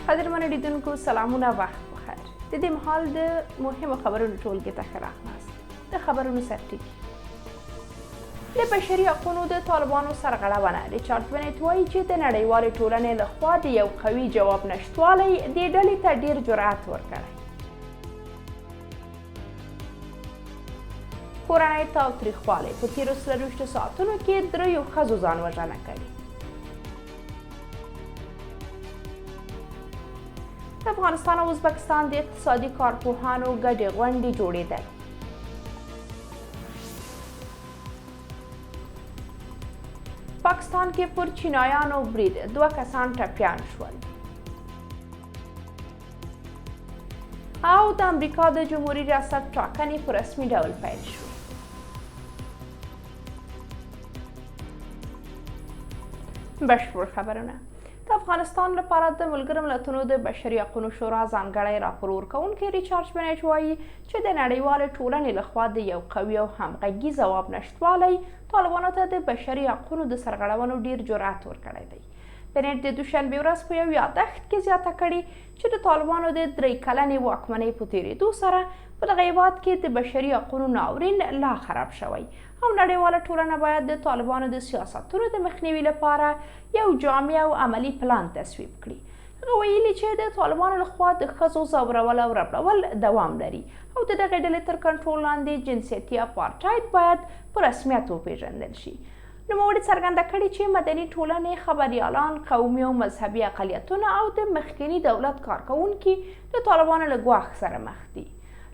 قدرمنو لیدونکو سلامونه، وخت بخیر. د دې مهال د مهمو خبرونو ټولګې ته ښه راغلاست. د خبرونو سرټکي: د بشري حقونو د طالبانو سرغړونه. ریچارډ بنټ وایي چې د نړیوالې ټولنې لخوا د یو قوي جواب نشتوالی دې ډلې ته ډیر جرأت ورکړی. کورنۍ تاوتریخوالی: په تیرو 24 ساعتونو کې 3 ښځو ځان وژنه کړې. د افغانستان او ازبکستان د اقتصادي کارپوهانو ګډې غونډې جوړېدل. پاکستان کې پر چینایانو برید، 2 کسان ټپیان شول. او د امریکا د جمهوري ریاست ټاکنې په رسمي ډول پیل شوې. بشپړ خبرونه. د افغانستان لپاره د ملګرو ملتونو د بشري حقونو شورا ځانګړی راپور ورکوونکی ریچارډ بنټ وایي چې د نړیوالې ټولنې لخوا د یو قوي او همغږي ځواب نشتوالی طالبانو ته د بشري حقونو د سرغړونو ډیر جرأت ورکړی دی. بنټ د دوشنبې ورځ په یو یادښت کې زیاته کړې چې د طالبانو د 3 کلنې واکمنۍ په تېرېدو سره په دغه هېواد کې د بشري حقونو ناورین لا خراب شوی او نړیواله ټولنه باید د طالبانو د سیاستونو د مخنیوي لپاره یو جامع او عملی پلان تصویب کړي. هغه ویلي چې د طالبانو لخوا د ښځو ځورول او ربړول دوام لري او د دغې ډلې تر کنټرول لاندې جنسیتي اپارټاید باید په رسمیت وپیژندل شي. نوموړي څرګنده کړې چې مدني ټولنې، خبریالان، قومي او مذهبي اقلیتونه او د مخکینی دولت کارکوونکي د طالبانو له ګواښ سره مخ دي.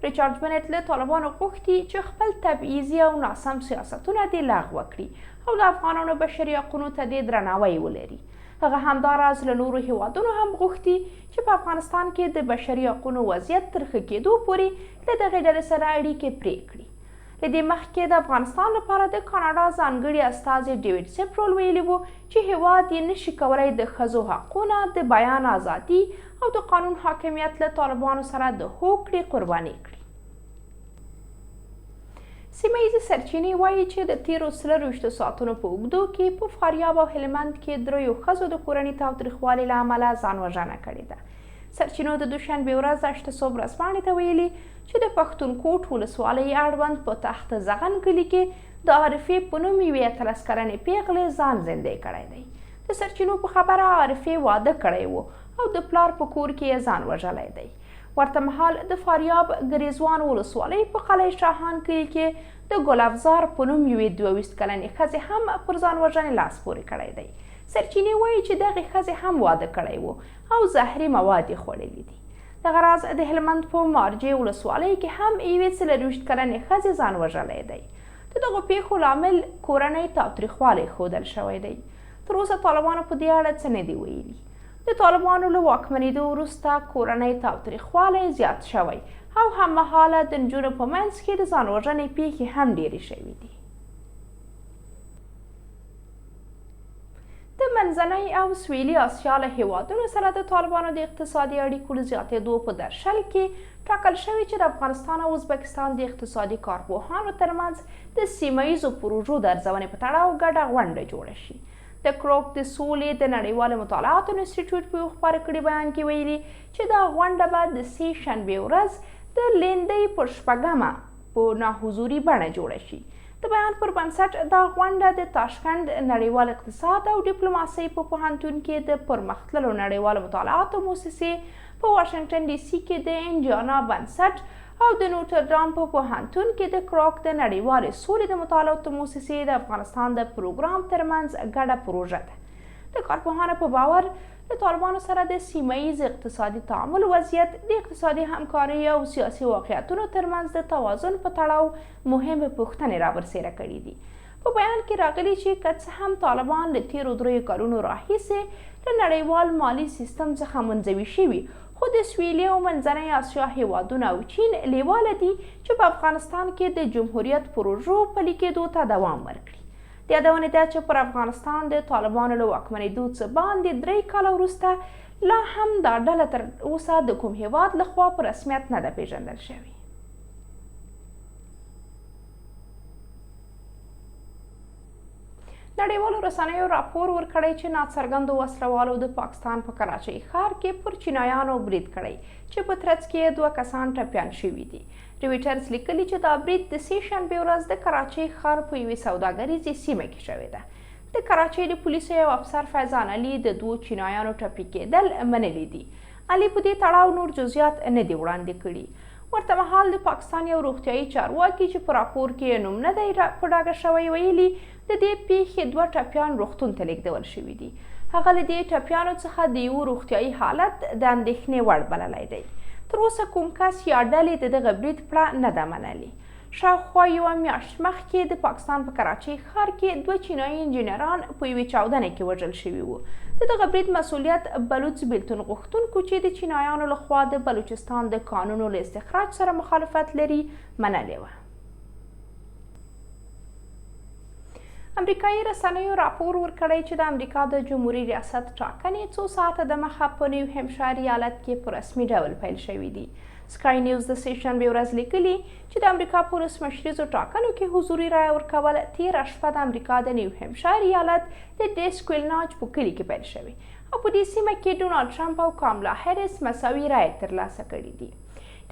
ریچارډ بنټ له طالبانو غوښتي چې خپل تبعیضي او ناسم سیاستونه دې لغوه کړي او د افغانانو بشري حقونو ته دې درناوی ولري. هغه همداراز له نورو هیوادونو هم غوښتي چې په افغانستان کې د بشري حقونو وضعیت تر ښه کېدو پورې له دغې ډلې سره اړیکې پرې کړي. له دې مخکې د افغانستان لپاره د کاناډا ځانګړي استازي ډیوډ سیپرول ویلي وو چې هیواد یې نشي کولی د ښځو حقونه، د بیان ازادي او د قانون حاکمیت له طالبانو سره د هوکړې قرباني کړي. سیمه ییزې سرچینې وایي چې د تیرو 24 ساعتونو په اوږدو کې په فاریاب او هلمند کې 3 ښځو د کورني تاوتریخوالي له امله ځان وژنه کړې ده. سرچینو د دوشنبې ورځ اشتسوب ورځپاڼې ته ویلي چې د پښتونکوټ ولسوالۍ اړوند په تخت زغن کلي کې د عارفې په نوم یوې 13 کلنې پیغلې ځان زندې کړی دی. د سرچینو په خبره عارفې واده کړی و او د پلار په کور کې یې ځان وژلی دی. ورته مهال د فاریاب ګریزوان ولسوالۍ په قلعه شاهان کلي کې د ګل افزار په نوم یوې 22 کلنې ښځې هم پر ځان وژنې لاس پورې کړی دی. سرچینې وایي چې دغې ښځې هم واده کړی و او زهري مواد یې خوړلي دي. دغه راز د هلمند په مارجې ولسوالۍ کې هم یوې 24 کلنې ښځې ځان وژلی دی. د دغو پیښو لامل کورنۍ تاوتریخوالی ښودل شوی دی. تر اوسه طالبانو په دې اړه څه نه دي ویلي. د طالبانو له واکمنېدو وروسته کورنۍ تاوتریخوالی زیات شوی او هممهاله د نجونو په منځ کې د ځان وژنې پیښې هم ډېرې شوي دي. د منځنۍ او سویلي اسیا له هیوادونو سره د طالبانو د اقتصادي اړیکو له زیاتېدو په درشل کې ټاکل شوي چې د افغانستان او ازبکستان د اقتصادي کارپوهانو ترمنځ د سیمه ییزو پروژو د ارزونې په تړاو ګډه غونډه جوړه شي. د کروک د سولې د نړیوالو مطالعاتو انسټیټیوټ په یو خپاره کړي بیان کې ویلي چې دا غونډه به د 3 شنبې ورځ د لیندۍ پر 6مه په ناحضوري بڼه جوړه شي. د بیان پر بنسټ دا غونډه د تاشکند نړیوال اقتصاد او ډیپلوماسۍ په پوهنتون کې د پرمختللو نړیوالو مطالعاتو موسسې په واشنګټن ډي سي کې د انډیانا بنسټ او د نوټردام په پوهنتون کې د کروک د نړیوالې سولې د مطالعاتو موسسې د افغانستان د پروګرام ترمنځ ګډه پروژه ده. د کارپوهانو په باور د طالبانو سره د سیمه ییز اقتصادي تعامل وضعیت د اقتصادي همکارۍ او سیاسي واقعیتونو ترمنځ د توازن په تړاو مهمې پوښتنې راورسېره کړي دي. په بیان کې راغلي چې که څه هم طالبان له تیرو 3 کلونو راهیسې له نړیوال مالي سیستم څخه منزوي شوي، خو د سویلي او منځنۍ اسیا هیوادونه او چین لیواله دي چې په افغانستان کې د جمهوریت پروژو پلي کېدو ته دوام ورکړي. د یادونې ده چې پر افغانستان د طالبانو له واکمنېدو څه باندې 3 کاله وروسته لا هم دا ډله تر اوسه د کوم هیواد لخوا په رسمیت نه ده پیژندل شوې. نړیوالو رسنیو راپور ورکړی چې ناڅرګندو وسلوالو د پاکستان په کراچۍ ښار کې پر چینایانو برید کړی چې په ترڅ کې 2 کسان ټپیان شوي دي. رویټرز لیکلي چې دا برید د سې شنبې ورځ د کراچۍ ښار په یوې سوداګریزې سیمه کې شوې ده. د کراچۍ د پولیسو یو افسر فیضان علي د 2 چینایانو ټپي کېدل منلي دي. علي په دې تړاو نور جزئیات نه دي وړاندې کړي. ورته مهال د پاکستان یو روغتیایي چارواکي چې په راپور کې نوم نه دی په ډاګه شوی ویلي د دې پیښې 2 ټپیان روغتون ته لیږدول شوي دي. هغه له دې ټپیانو څخه د یو روغتیایي حالت د اندېښنې وړ بللی دی. تر اوسه کوم کس یا ډلې د دغه برید پړه نه ده منلې. شاوخوا یوه میاشت مخکې د پاکستان په کراچۍ ښار کې 2 چینایي انجینران په یوې چاودنه کې وژل شوي وو. د دغه برید مسؤلیت بلوچ بیلتون غوښتونکو چې د چینایانو لخوا د بلوچستان د کانونو له استخراج سره مخالفت لري منلې وه. امریکایي رسنیو راپور ورکړی چې د امریکا د جمهوري ریاست ټاکنې 2 ساعته دمخه په نیو همشایر ایالت کې په رسمي ډول پیل شوي دي. سکای نیوز د سې شنبې ورځ لیکلي چې د امریکا په ولسمشریزو ټاکنو کې حضوري رایه ورکول تېره شپه د امریکا د نیو همشایر ایالت د ډیسکویلناج په کلي کې پیل شوی او په دې سیمه کې ډونالډ ټرمپ او کاملا هریس مساوي رایې ترلاسه کړي دي.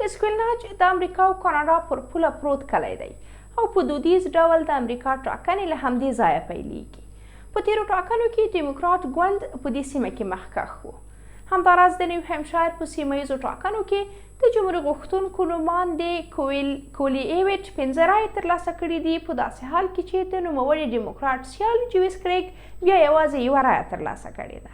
ډیسکویلناج د امریکا او کاناډا پر پوله پروت کلی دی او په دودیز ډول د امریکا ټاکنې له همدې ځایه پیلیږي. په تېرو ټاکنو کې ډیموکرات ګوند په دې سیمه کې مخکښ و. همداراز د نیو همشایر په سیمه ییزو ټاکنو کې د جمهوري غوښتونکو نوماندې کولی ایویټ 15 رایې ترلاسه کړي دي، په داسې حال کې چې د نوموړي ډیموکرات سیال جویس کریګ بیا یوازې 1 رایه ترلاسه کړې ده.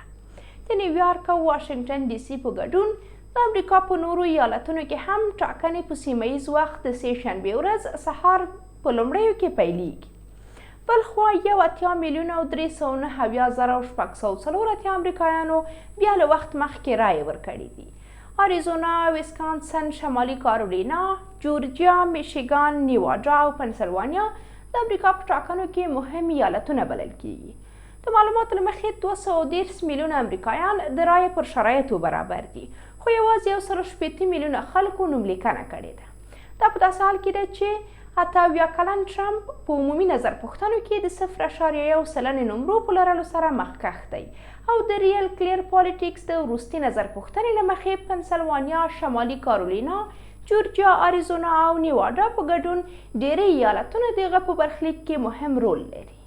د نیویارک او واشنګټن ډي سي په ګډون د امریکا په نورو ایالتونو کې هم ټاکنې په سیمه ییز وخت د سې شنبې ورځ سهار په لومړیو کې پیلیږي. بلخوا 1,3,390,640 امریکایانو بیا له وخت مخکې رایې ورکړي دي. اریزونا، ویسکانسن، شمالي کارولینا، جورجیا، میشیګان، نیواډا او پنسلوانیا د امریکا په ټاکنو کې مهم ایالتونه بلل کیږي. د معلوماتو له مخې 230 میلیونه امریکایان د رایې پر شرایطو برابر دي، خو یوازې 180 میلیونه خلکو نوملیکنه کړې ده. دا په داسې حال کې ده چې 78 کلن ټرمپ په عمومي نظر پوښتنو کې د 0.1% نمرو په لرلو سره مخکښ دی او د ریل کلیر پالیټیکس د وروستي نظر پوښتنې له مخې پنسلوانیا، شمالي کارولینا، جورجیا، اریزونا او نیواډا په ګډون ډېری ایالتونه د هغه په برخلیک کې مهم رول لري.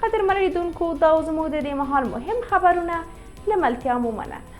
قدرمن لیدونکو، دا زموږ د دې مهال مهم خبرونه. له ملتیا مو مننه.